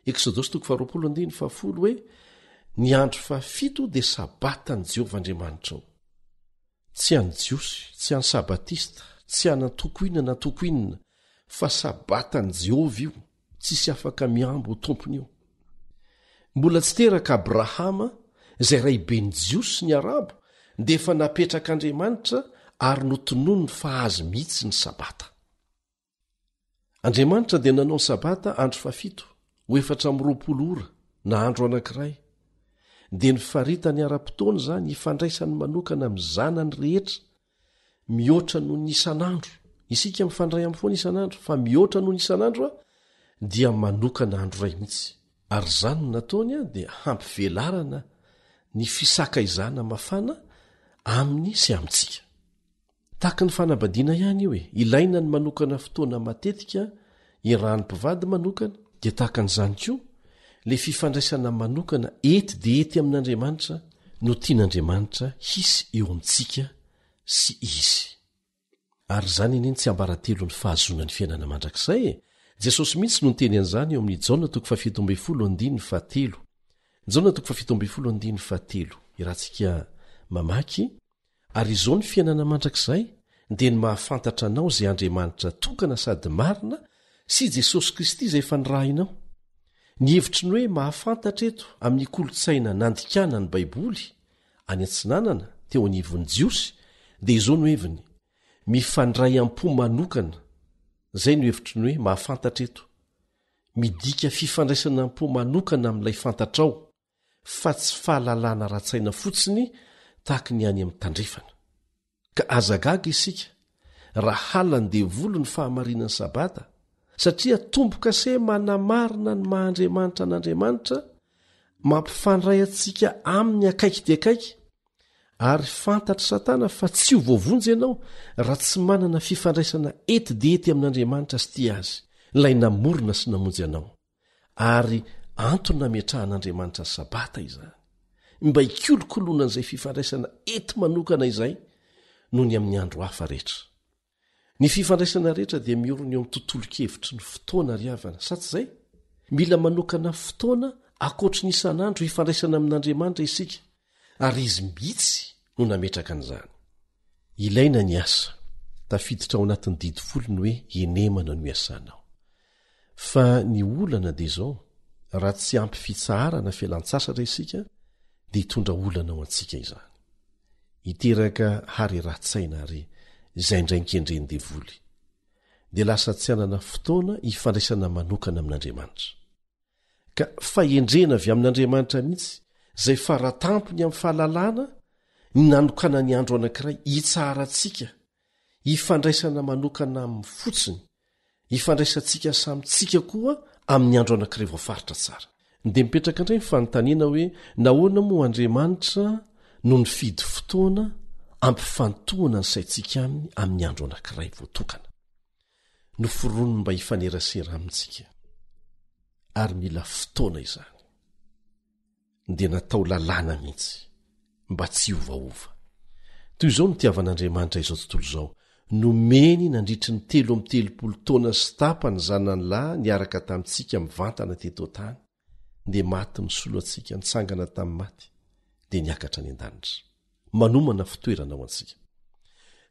Exodosy 20:10 hoe ny andro fahafito dia sabatan'i Jehovah Andriamanitra ao. Tsy any jiosy, tsy any sabatista, tsy any antokoina na tokoinina, fa sabatan'i Jehovah io, tsisy afaka miambo ho tompony io. Mbola tsy teraka Abrahama izay raiben'ny jiosy sy ny arabo dia efa napetrak'Andriamanitra ary notonoany fa azy mihitsy ny sabata. Andriamanitra dia nanao ny sabata andro fahafito ho 420 ora na andro anankiray, dia nifaritany ara-potoana izany hifandraisany manokana amin'ny zanany rehetra mihoatra noho ny isan'andro. Isika mifandray amin'ny foana isan'andro, fa mihoatra noho ny isan'andro dia manokana andro ray mihitsy. Ary izany no nataony dia hampivelarana ny fisakaizana mafana aminy sy amintsika. Tahaka ny fanabadiana ihany io ilaina ny manokana fotoana matetika irahan'ny mpivady manokana, dia tahaka an'izany koa le fifandraisana manokana ety dia ety amin'Andriamanitra no tian'Andriamanitra hisy eo amintsika sy izy. Ary izany eny tsy ambaratelo ny fahazona ny fiainana mandrakizay Jesosy mihitsy no niteny an'izany eo amin'ny Jaona 7:7 Jaona 7:7 irahantsika mamaky, ary izao ny fiainana mandrakizay dia ny mahafantatra anao izay Andriamanitra tokana sady marina sy Jesosy Kristy izay efa nirahinao. Ny hevitry ny hoe mahafantatra eto amin'ny kolotsaina nandikana ny Baiboly any Antsinanana teo anivon'ny jiosy dia izao no heviny: mifandray am-po manokana. Zay no hevitry ny hoe mahafantatra eto, midika fifandraisana am-po manokana amin'ilay fantatrao, fa tsy fahalalana ra-tsaina fotsiny tahaka ny any amin'ny tandrefana. Ka azagaga isika raha halany devolo ny fahamarinan'ny sabata, satria tomboka se manamarina ny maha-Andriamanitra n'Andriamanitra, mampifandray antsika amin'ny akaiky dia akaiky, ary fantatra Satana fa tsy ho voavonjy ianao raha tsy manana fifandraisana ety dia ety amin'Andriamanitra sy tia azy, ilay namorona sy namonjy anao. Ary antony nametrahan'Andriamanitra ny sabata izany, mba hikolokoloana an'izay fifandraisana ety manokana izay noho ny amin'ny andro hafa rehetra. Ny fifandraisana rehetra dia miorona eo amin'ny tontolo-kevitry ny fotoana ry havana, sa tsy izay? Mila manokana fotoana akoatry ny isan'andro hifandraisana amin'Andriamanitra isika, ary izy mihitsy no nametraka an'izany. Ilaina ny asa, tafiditra ao anatin'ny didifolo ny hoe enemana no iasanao. Fa ny olana dia izao, raha tsy ampy fitsaharana fialan-tsasatra isika dia hitondra olana ao antsika izany. Hiteraka hary ra-tsaina ary izay indray nkendreny devoly, dia lasa tsy hanana fotoana hifandraisana manokana amin'Andriamanitra. Ka fahendrena avy amin'Andriamanitra mihitsy izay faratampony amin'ny fahalalana ny nanokana ny andro anankiray hitsahara antsika hifandraisana manokana amin'ny fotsiny, ifandraisantsika samyntsika koa amin'ny andro anankiray voafaritra tsara dia mipetraka indray ny fanontaniana hoe nahoana moa Andriamanitra no nifidy fotoana ampifantohana ny saintsika aminy amin'ny andro anankiray voatokana noforonony mba hifanerasera amintsika ary mila fotoana izany dia natao lalàna mihitsy mba tsy ovaova toy izao no tiavan'Andriamanitra izao tontolo izao nomeny nandritry ny 3 taona sy tapany zanany lahy niaraka tamintsika mivantana teto tany dia maty misolo antsika nitsangana tamin'ny maty dia niakatra ny an-danitra manomana fitoerana ao antsika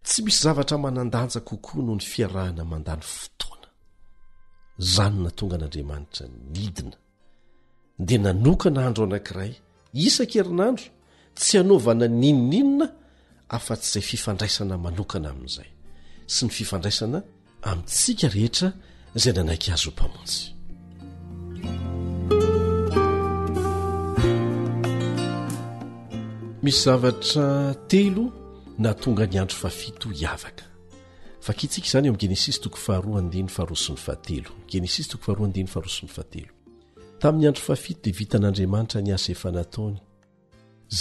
tsy misy zavatra manandanja kokoa noho ny fiarahana mandany fotoana zany na tonga an'Andriamanitra nidina dia nanokana andro anankiray isan-kerinandro tsy hanaovana ninninina afa-tsy izay fifandraisana manokana amin'izay sy ny fifandraisana amintsika rehetra izay nanaiky azo mpamonjy misy zavatra 3 na tonga ny andro fafito hiavaka fakitsika izany eo amin'ny Genesis 2:2-7 Genesis 2:2-7 tamin'ny andro fafito dia vitan'Andriamanitra ny asa efa nataony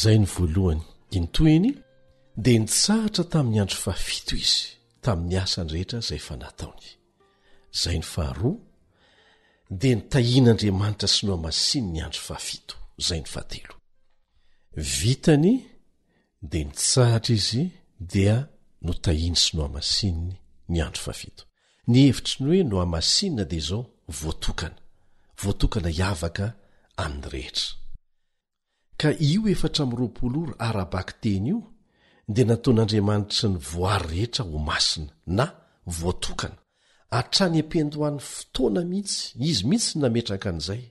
zay ny voalohany intoeny dia nitsahatra tamin'ny andro fafito izy tamin'ny asany rehetra izay efa nataony zay ny faharoa dia nitahian'Andriamanitra sy no amasiny ny andro fafito zay ny fahatelo vitany dia nitsahatra izy dia no tahiny sy no amasininy ny andro fafito ny hevitry ny hoe no amasinina dia izao voatokana hiavaka amin'ny rehetra ka io 420 arabaky teny io dia nataon'Andriamanitra ny voary rehetra ho masina na voatokana hatrany ampendohan'ny fotoana mihitsy izy mihitsy nametraka an'izay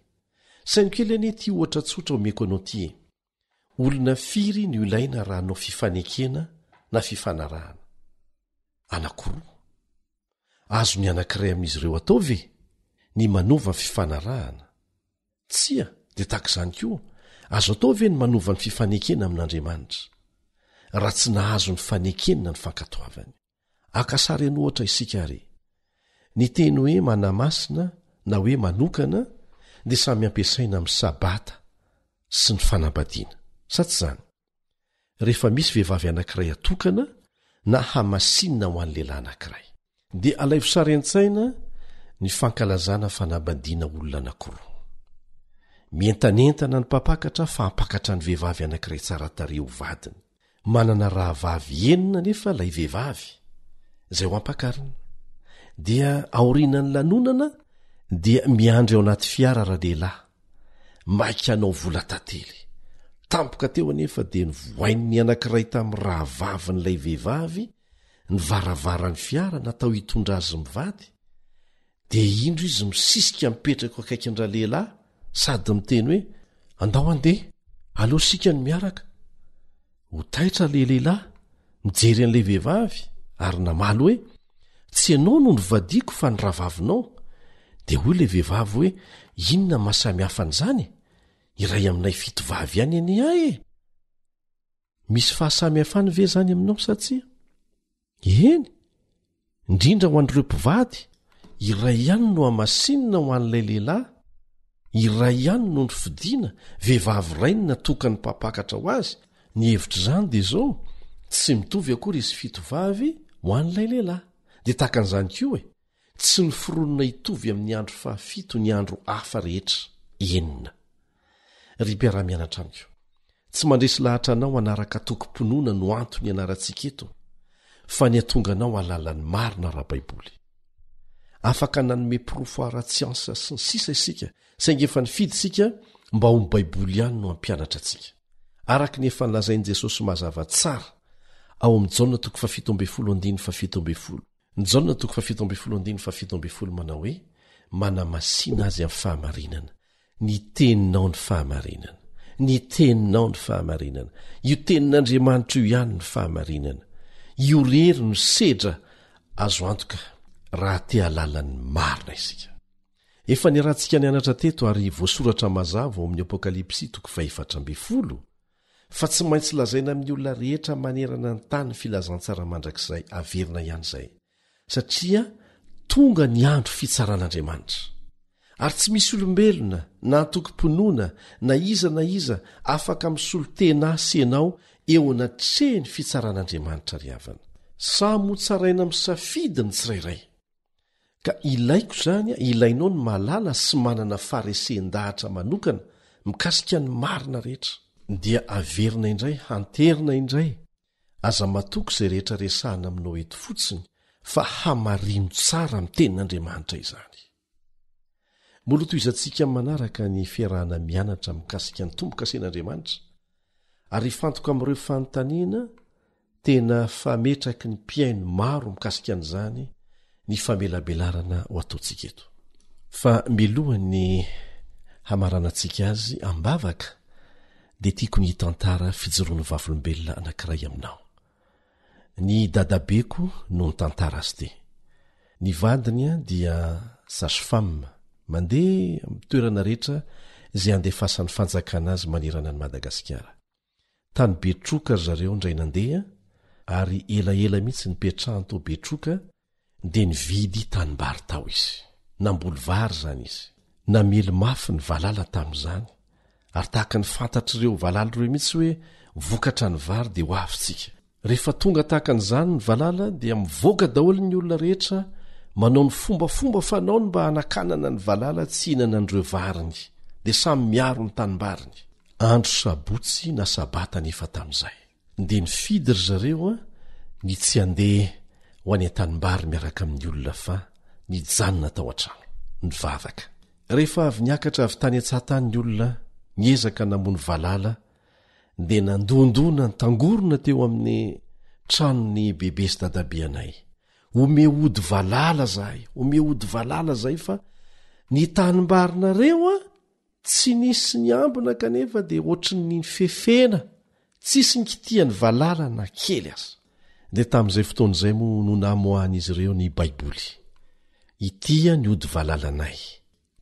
saingy kely anie ty ohatra tsotra omeko anao ty olona firy ny ilaina raha anao fifanekena na fifanarahana anankiroa azo ny anankiray amin'izy ireo atao ve ny manova ny fifanarahana tsia dia takizany koa azo atao ve ny manova ny fifanekena amin'Andriamanitra raha tsy nahazo ny fanekenina ny fankatoavany akasary any ohatra isika ary ny teny hoe manamasina na hoe manokana dia samy ampiasaina amin'ny sabata sy ny fanambadiana sa tsy zany rehefa misy vehivavy anankiray atokana na hamasinina ho an'ny lehilahy anankiray dia alaivo sary an-tsaina ny fankalazana fanambadiana olona anankiroa mientanentana ny mpampakatra fa hampakatra ny vehivavy anankiray tsara tarehy ho vadiny manana rahavavy enina nefa ilay vehivavy izay ho ampakarina dia aorianany lanonana dia miandry ao anaty fiara ra-lehilahy maika anao vola tantely tampoka teo anefa dia nyvoain'ny anankiray tamin'ny rahavavin'ilay vehivavy ny varavarany fiara natao hitondra azy mivady dia indro izy misisika mipetraka akaikin'ra-lehilahy sady miteny hoe andao andeha aleo sika ny miaraka ho taitra le lehilahy mijery an'ilay vehivavy ary namaly hoe tsy ianao no nyvadiako fa ny rahavavinao dia hoy ilay vehivavy hoe inona mahasamihafa an'izany iray aminay fitovavy ihany anie ahy misy fahasamihafany ve zany aminao sa tsia eny indrindra ho an'ireo mpivady iray ihany no hamasinina ho an'ilay lehilahy iray ihany no ny fidiana vehivavy ray ny natokany mpampakatra ho azy ny hevitra izany dia izao tsy mitovy akory izy fitovavy ho an'ilay lehilahy dia takan'izany koa tsy ny fironona hitovy amin'ny andro fafito ny andro hafa rehetra enina ry mpiara-mianatra amiko tsy mandresy lahatra anao anaraka tokom-pinoana no antony ianarantsika eto fa ny atonga anao alalan'ny marina raha baiboly afaka nanome profo ara-tsiansa sy ny sisa isika saingy efa nifidy isika mba ho ny baiboly ihany no hampianatra antsika araka ny efa nilazain'i Jesosy mazava tsara ao amin'ny Jaona 17:17 ny Jaona 17:17 manao hoe manamasina azy amin'ny fahamarinana ny teninao ny fahamarinana ny teninao ny fahamarinana io tenin'Andriamanitra io ihany ny fahamarinana io rery no sedra azo antoka raha te alalan'ny marina isika efa niarahantsika nianatra teto ary voasoratra mazava ao amin'ny apokalipsy 4:20 fa tsy maintsy lazaina amin'ny olona rehetra manerana ny tany ny filazantsara mandrakizay averina ihany izay satria tonga ny andro fitsaran'andriamanitra ary tsy misy olombelona na antokom-ponoana na iza afaka misolo tena sy ianao eo anatrehny fitsaran'andriamanitra ry havana. Samy ho tsaraina misafidy ny tsirairay. Ka ilaiko zany ilainao ny malala sy manana faresen-dahatra manokana mikasika ny marina rehetra dia averina indray hanterina indray aza matoko izay rehetra resahana aminao eto fotsiny fa hamarino tsara amin'ny tenin'Andriamanitra izany. Molo toy izantsika manaraka ny fiarahana mianatra mikasika ny tombo-kasen'Andriamanitra ary fantoko amin'ireo fanontaniana tena fametraky ny mpiaino maro mikasika an'izany ny famelabelarana ho ataontsika eto. Fa milohan'ny hamaranantsika azy ambavaka dia tiako ny tantara fijoroan'ny vavolombelona anankiray aminao. Ny dadabeko no ny tantara azy te. Ny vadiny dia sage-femme mandeha amin'ny toerana rehetra izay andefasan'ny fanjakana azy manerana ny Madagasikara. Tany Betroka ry zareo indray nandeha ary elaela mihitsy nipetrahan tao Betroka dia nividy tanimbary tao izy. Namboly vary zany izy. Namely mafy ny valala tamin'izany ary tahaka ny fantatr'ireo valala ireo mihitsy hoe vokatra ny vary dia ho avintsika. Rehefa tonga tahaka an'izany ny valala dia mivoaka daholo ny olona rehetra manao ny fombafomba fanaony mba hanakanana ny valala tsy hinana an'ireo variny dia samy miaro ny tanimbariny. Andro sabotsy na sabata nefa tamin'izay dia nifidy ry zareo ny tsy handeha ho any an-tanimbary miaraka amin'ny olona fa nijanona tao an-trano nivavaka. Rehefa avy niakatra avy tany an-tsahatany ny olona niezaka namony valala dia nandondona ny tangorona teo amin'ny tranony bebe sy dadabe anay. Ome ody valala zay fa ny tanimbarinareo tsy nisy ny ambina kanefa dia ohatry ny fefena tsisy ny kitiany valala na kely aza. Dia tamin'izay fotoan'izay moa no namoahan'izy ireo ny baiboly. Itia ny ody valalanay.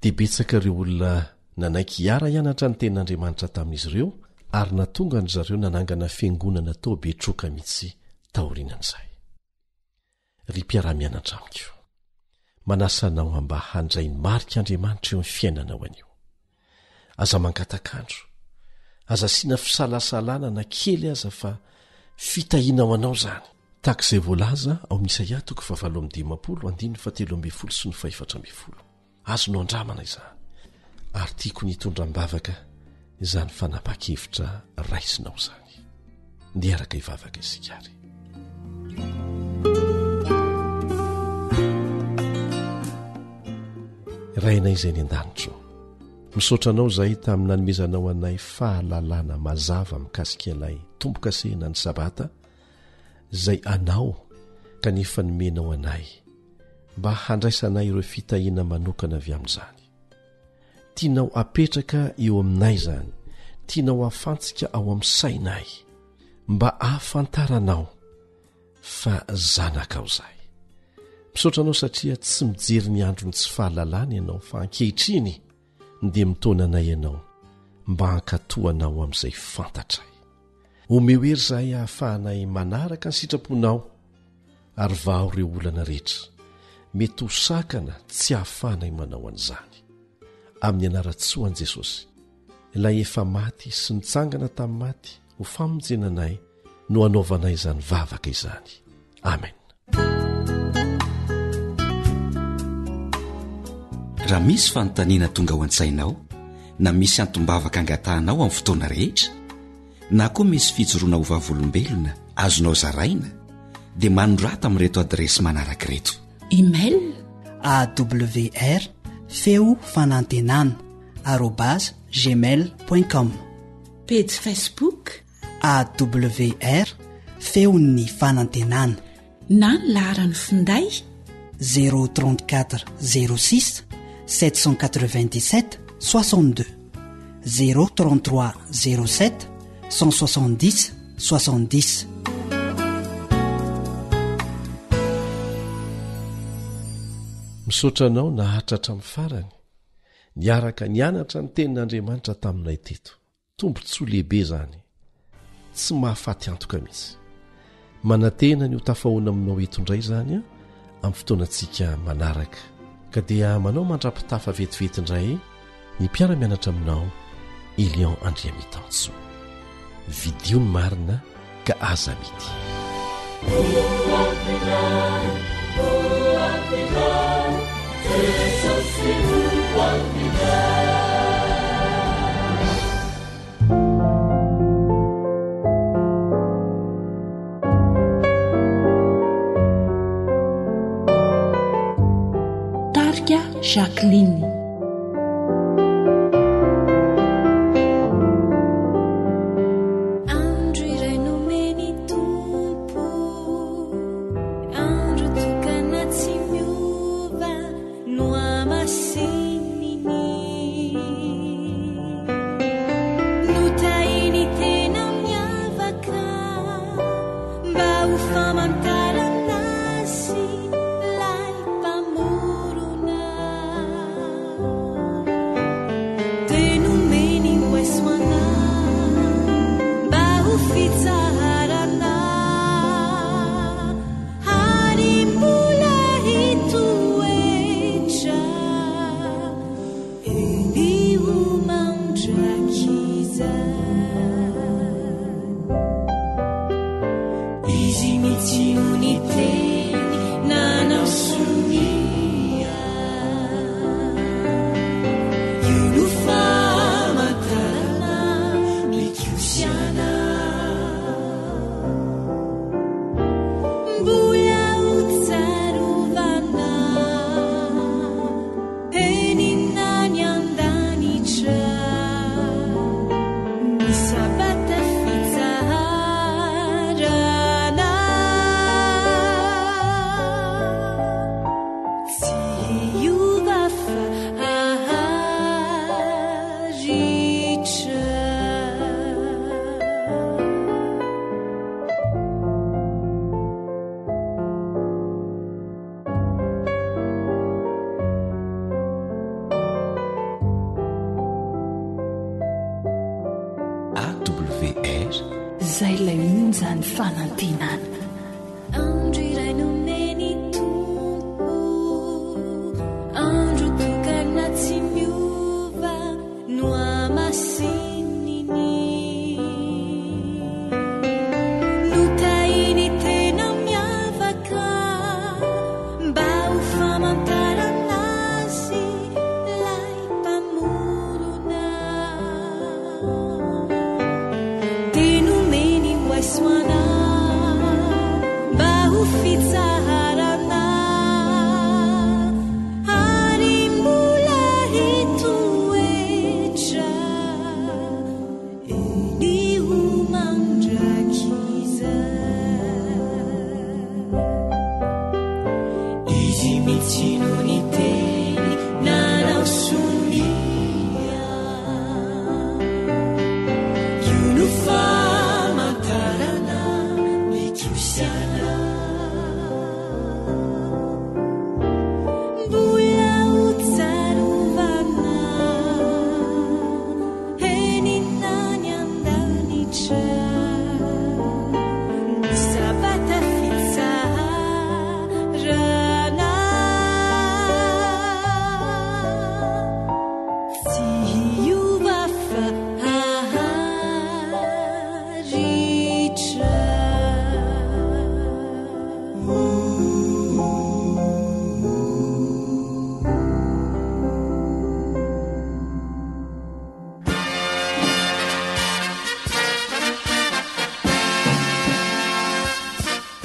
Dia betsaka ireo olona nanaiky hiara hianatra ny tenin'Andriamanitra tamin'izy ireo ary natonga ny zareo nanangana fiangonana tao Betroka mihitsy taorinan'izay. Ry mpiara-mianatra amiko, manasanao mba handray ny marik'Andriamanitra eo amin'ny fiainanao anio. Aza mangatakandro, aza siana fisalasalana na kely aza fa fitahinao anao zany. Takizay voalaza ao Isaia 7:17-7:4. Azonao andramana izany ary tiako nitondram-bavaka izany fanapa-kevitra raisinao zany. Ndeha araka ivavaka isikary. Rainay izay ny an-danitro, misaotranao zahay tamin'ny nanomezanao anay fahalalana mazava mikasika anay tombo-kasena ny sabata izay anao kanefa nomenao anay mba handraisanay ireo fitahiana manokana avy amin'izany. Tianao apetraka eo aminay zany, tianao afantsika ao amin'ny sainay mba ahafantaranao fa zanakao zahay. Misaotranao satria tsy mijery ny andro ny tsy fahalalana ianao fa ankehitriny dia mitonanay ianao mba hankatoanao amin'izay fantatray. Omeo hery zahay hahafahanay manaraka ny sitraponao ary vao ireo olana rehetra mety ho sakana tsy hahafahanay manao an'izany. Amin'ny anaran-tsoan Jesosy, ilay efa maty sy nitsangana tamin'ny maty ho famonjenanay no anaovanay izany vavaka izany. Amen. Raha misy fanontaniana tonga ao an-tsainao na misy antombavaka angatahanao amin'ny fotoana rehetra na koa misy fijoroana ho vavolombelona azonao zaraina dia manorata amin'ireto adresy manaraka ireto: email awr feo fanantenana @gmail.com, page Facebook awr feony fanantenana, na ny laharany finday 034 06 797 62 033 07 170 70. Misaotranao nahatratra amin'ny farany niaraka nianatra ny tenin'Andriamanitra taminay teto. Tombontsoa lehibe zany, tsy mahafaty antoka mihitsy. Manantena ny ho tafahoana aminao eto indray zany amin'ny fotoanantsika manaraka ka dia manao mandrapitafa vetivetindray ny mpiara-mianatra aminao Elion Andriamitanso. Vidio ny marina ka aza mity. Tarika Jacqueline. Zay lay onjany fanantenana. Andro iray nomeny tompo, andro tokana tsy miova no amasininy. Notahiny tena miavaka mba ho famantarana azy lay mpamorona. Soana mba ho fitsaharana ary mbola hitoetra eny ho mandrakiza. Izy mitsino ny teny nanao sonia io no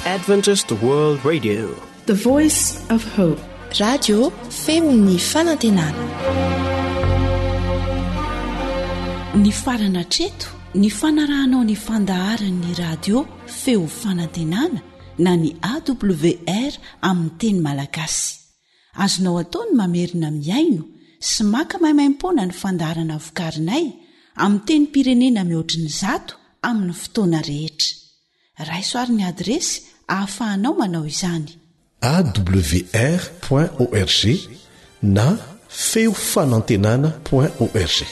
Adventist World Radio, The Voice of Hope. Radio Femon'ny Fanantenana. Ny farana treto ny fanarahanao ny fandaharan'ny radio Feo Fanantenana na ny AWR amin'ny teny malagasy. Azonao ataony mamerina miaino sy maka maimaim-poana ny fandaharana vokarinay amin'ny teny pirenena mihoatriny 100 amin'ny fotoana rehetra. Raisoaryn'ny adresy ahafahanao manao izany. awr.org na feofanantenana.org.